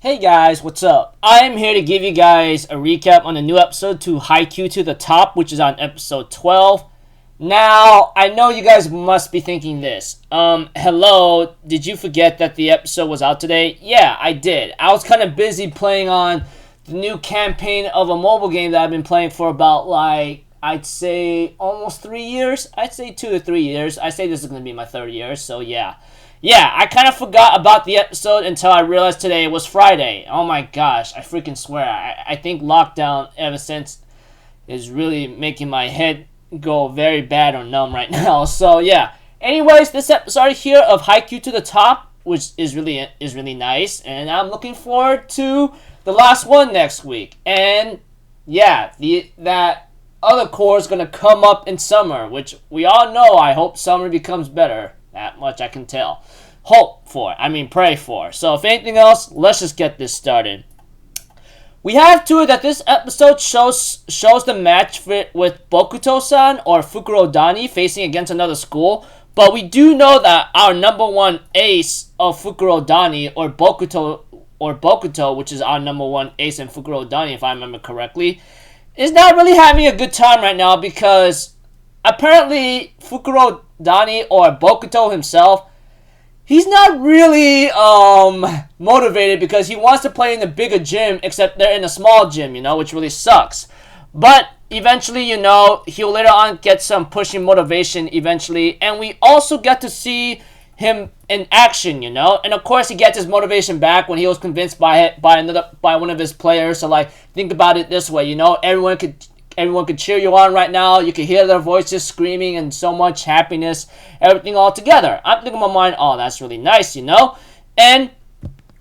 Hey guys, what's up? I am here to give you guys a recap on the new episode to Haikyuu to the Top, which is on episode 12. Now, I know you guys must be thinking this. Hello, did you forget that the episode was out today? Yeah, I did. I was kind of busy playing on the new campaign of a mobile game that I've been playing for about, I'd say almost 3 years. I'd say 2 to 3 years. I say this is going to be my third year, so yeah. Yeah, I kind of forgot about the episode until I realized today it was Friday. Oh my gosh, I freaking swear. I think lockdown ever since is really making my head go very bad or numb right now. So yeah. Anyways, this episode here of Haikyuu to the Top, which is really nice, and I'm looking forward to the last one next week. And yeah, that other core is gonna come up in summer, which we all know. I hope summer becomes better. That much I can tell. Pray for. So if anything else, let's just get this started. We have to that this episode shows the match fit with Bokuto-san or Fukurodani facing against another school. But we do know that our number one ace of Fukurodani or Bokuto, which is our number one ace in Fukurodani, if I remember correctly, is not really having a good time right now because apparently Fukurodani or Bokuto himself, he's not really motivated because he wants to play in the bigger gym, except they're in a small gym, which really sucks. But eventually, he'll later on get some pushing motivation eventually, and we also get to see him in action, And of course, he gets his motivation back when he was convinced by one of his players. So think about it this way, Everyone could cheer you on right now. You can hear their voices screaming and so much happiness, everything all together. I'm thinking in my mind, oh, that's really nice, And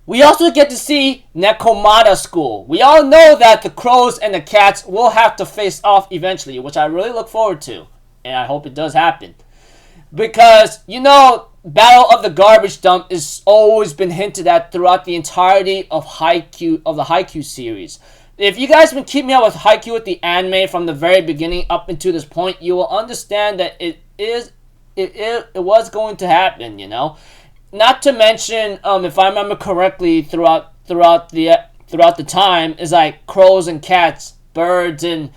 we also get to see Nekomata School. We all know that the crows and the cats will have to face off eventually, which I really look forward to. And I hope it does happen. Because, Battle of the Garbage Dump is always been hinted at throughout the entirety of the Haikyuu series. If you guys been keeping up with Haikyuu with the anime from the very beginning up until this point, you will understand that it was going to happen, Not to mention, if I remember correctly, throughout the time, is like crows and cats, birds and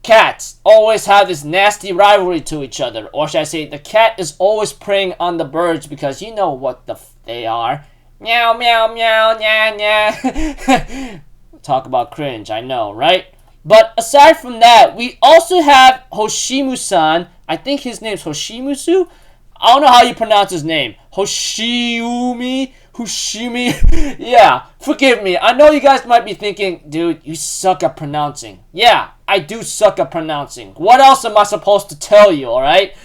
cats always have this nasty rivalry to each other, or should I say, the cat is always preying on the birds because you know what they are. Meow meow meow nya nya. Talk about cringe, I know, right? But aside from that, we also have Hoshimu-san. I think his name's Hoshimusu. I don't know how you pronounce his name. Hoshimi. Yeah, forgive me. I know you guys might be thinking, dude, you suck at pronouncing. Yeah, I do suck at pronouncing. What else am I supposed to tell you, alright?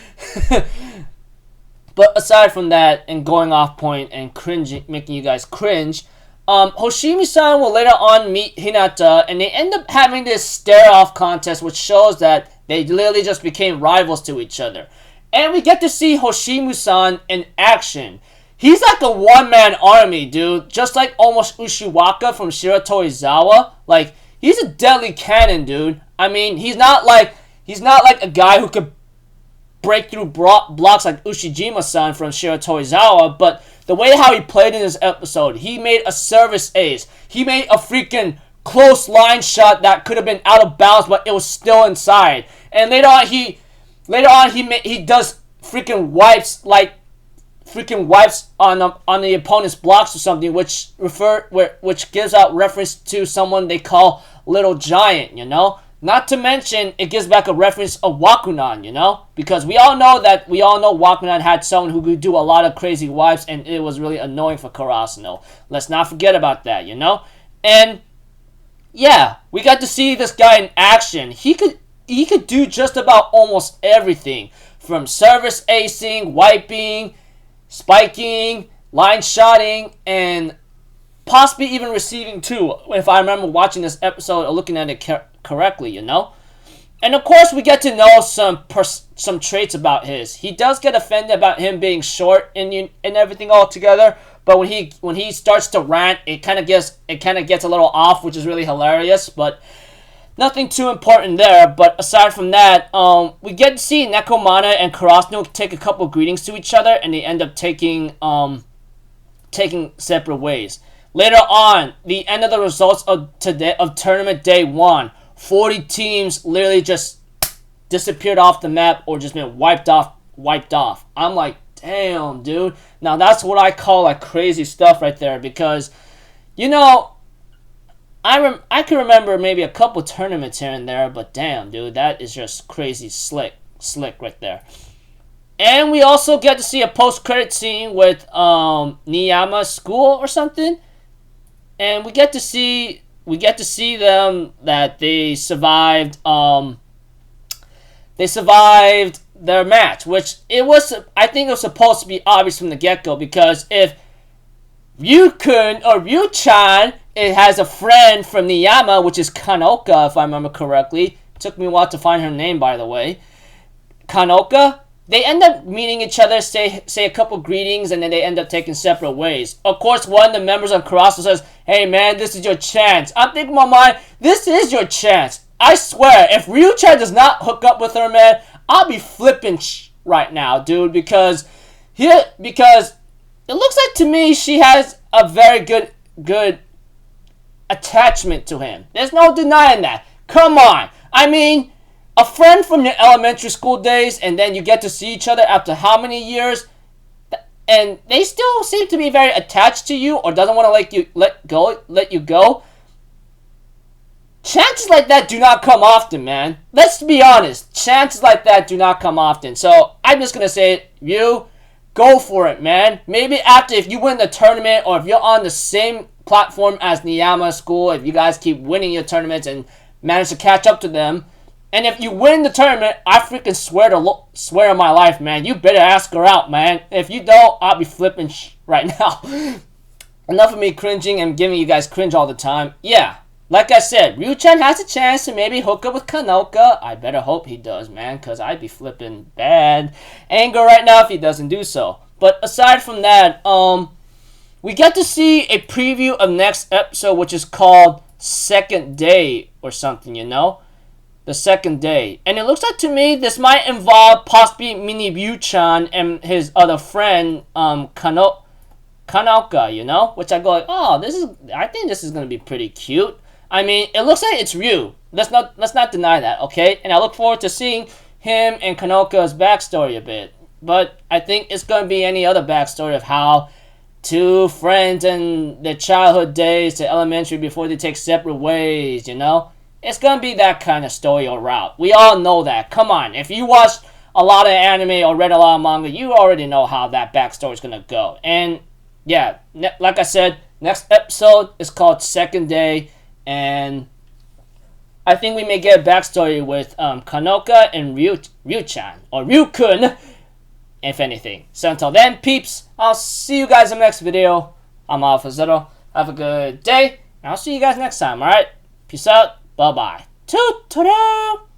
But aside from that, and going off point and cringing, making you guys cringe, Hoshimi-san will later on meet Hinata, and they end up having this stare-off contest, which shows that they literally just became rivals to each other. And we get to see Hoshimu-san in action. He's like a one-man army, dude, just like almost Ushiwaka from Shiratorizawa. He's a deadly cannon, dude. I mean, he's not like a guy who could break through blocks like Ushijima-san from Shiratorizawa, but the way how he played in this episode, he made a service ace. He made a freaking close line shot that could have been out of bounds, but it was still inside. And later on, he does freaking wipes on the opponent's blocks or something, which gives out reference to someone they call Little Giant, Not to mention, it gives back a reference of Wakunan, Because we all know Wakunan had someone who could do a lot of crazy wipes, and it was really annoying for Karasuno. Let's not forget about that, And, yeah, we got to see this guy in action. He could do just about almost everything. From service acing, wiping, spiking, line shotting, and possibly even receiving too, if I remember watching this episode or looking at it correctly, And of course, we get to know some traits about his. He does get offended about him being short and everything all together, but when he starts to rant, it kind of gets a little off, which is really hilarious. But nothing too important there. But aside from that, we get to see Nekomata and Karasuno take a couple greetings to each other, and they end up taking separate ways. Later on, the end of the results of tournament day 1, 40 teams literally just disappeared off the map or just been wiped off. I'm like, damn, dude. Now that's what I call like crazy stuff right there, because, you know, I can remember maybe a couple tournaments here and there, but damn, dude, that is just crazy slick right there. And we also get to see a post-credit scene with Niyama School or something, and we get to see them that they survived. They survived their match, which I think it was supposed to be obvious from the get-go, because if Ryukun or Ryu-chan, it has a friend from Niyama, which is Kanoka, if I remember correctly. It took me a while to find her name, by the way. Kanoka. They end up meeting each other, say a couple greetings, and then they end up taking separate ways. Of course, one of the members of Karasu says, "Hey man, this is your chance." I'm thinking in my mind, this is your chance. I swear, if Ryu-chan does not hook up with her, man, I'll be flipping right now, dude, because it looks like to me she has a very good attachment to him. There's no denying that. Come on. I mean, a friend from your elementary school days, and then you get to see each other after how many years, and they still seem to be very attached to you or doesn't want to let you go. Chances like that do not come often, man. Let's be honest. Chances like that do not come often. So I'm just going to say it. You, go for it, man. Maybe after, if you win the tournament, or if you're on the same platform as Niyama School, if you guys keep winning your tournaments and manage to catch up to them, and if you win the tournament, I freaking swear on my life, man, you better ask her out, man. If you don't, I'll be flipping right now. Enough of me cringing and giving you guys cringe all the time. Yeah, like I said, Ryu-chan has a chance to maybe hook up with Kanoka. I better hope he does, man, because I'd be flipping bad anger right now if he doesn't do so. But aside from that, we get to see a preview of next episode, which is called Second Day or something, you know? The second day. And it looks like to me this might involve possibly Mini Ryu-chan and his other friend, Kanoka, you know? Which I go like, oh, I think this is going to be pretty cute. I mean, it looks like it's Ryu. Let's not deny that, okay? And I look forward to seeing him and Kanoka's backstory a bit. But I think it's going to be any other backstory of how two friends in their childhood days to elementary before they take separate ways, you know? It's going to be that kind of story or route. We all know that. Come on. If you watched a lot of anime or read a lot of manga, you already know how that backstory is going to go. And, yeah, like I said, next episode is called Second Day. And I think we may get a backstory with Kanoka and Ryu-chan. Or Ryukun, if anything. So until then, peeps, I'll see you guys in the next video. I'm Alpha Zero. Have a good day. And I'll see you guys next time, alright? Peace out. Bye-bye. Toot-toot!